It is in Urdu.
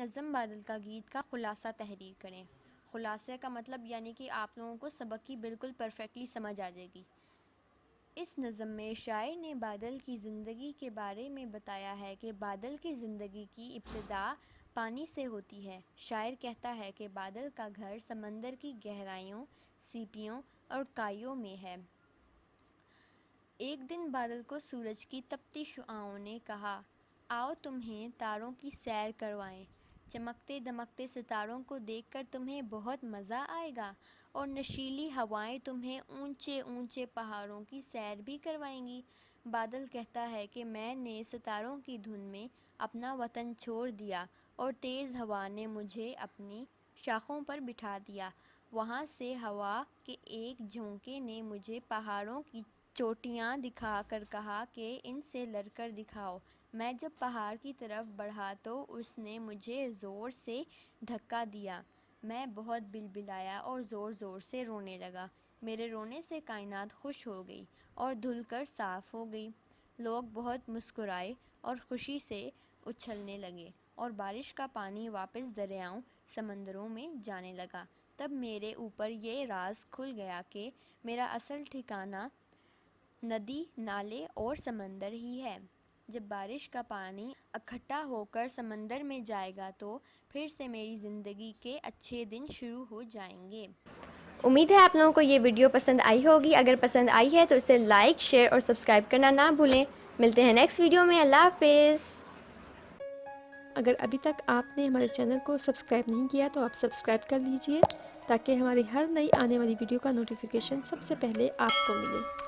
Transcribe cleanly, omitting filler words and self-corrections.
ہضم بادل کا گیت کا خلاصہ تحریر کریں۔ خلاصے کا مطلب یعنی کہ آپ لوگوں کو سبق کی بالکل پرفیکٹلی سمجھ آ جائے گی۔ اس نظم میں شاعر نے بادل کی زندگی کے بارے میں بتایا ہے کہ بادل کی زندگی کی ابتدا پانی سے ہوتی ہے۔ شاعر کہتا ہے کہ بادل کا گھر سمندر کی گہرائیوں، سیپیوں اور کائیوں میں ہے۔ ایک دن بادل کو سورج کی تپتی شعاعوں نے کہا، آؤ تمہیں تاروں کی سیر کروائیں۔ چمکتے دمکتے ستاروں کو دیکھ کر تمہیں بہت مزہ آئے گا، اور نشیلی ہوائیں تمہیں اونچے اونچے پہاڑوں کی سیر بھی کروائیں گی۔ بادل کہتا ہے کہ میں نے ستاروں کی دھن میں اپنا وطن چھوڑ دیا، اور تیز ہوا نے مجھے اپنی شاخوں پر بٹھا دیا۔ وہاں سے ہوا کے ایک جھونکے نے مجھے پہاڑوں کی چوٹیاں دکھا کر کہا کہ ان سے لڑ کر دکھاؤ۔ میں جب پہاڑ کی طرف بڑھا تو اس نے مجھے زور سے دھکا دیا۔ میں بہت بلبلایا اور زور زور سے رونے لگا۔ میرے رونے سے کائنات خوش ہو گئی اور دھل کر صاف ہو گئی۔ لوگ بہت مسکرائے اور خوشی سے اچھلنے لگے، اور بارش کا پانی واپس دریاؤں، سمندروں میں جانے لگا۔ تب میرے اوپر یہ راز کھل گیا کہ میرا اصل ٹھکانہ ندی، نالے اور سمندر ہی ہے۔ جب بارش کا پانی اکٹھا ہو کر سمندر میں جائے گا تو پھر سے میری زندگی کے اچھے دن شروع ہو جائیں گے۔ امید ہے آپ لوگوں کو یہ ویڈیو پسند آئی ہوگی۔ اگر پسند آئی ہے تو اسے لائک، شیئر اور سبسکرائب کرنا نہ بھولیں۔ ملتے ہیں نیکسٹ ویڈیو میں۔ اللہ حافظ۔ اگر ابھی تک آپ نے ہمارے چینل کو سبسکرائب نہیں کیا تو آپ سبسکرائب کر لیجئے، تاکہ ہماری ہر نئی آنے والی ویڈیو کا نوٹیفیکیشن سب سے پہلے آپ کو ملے۔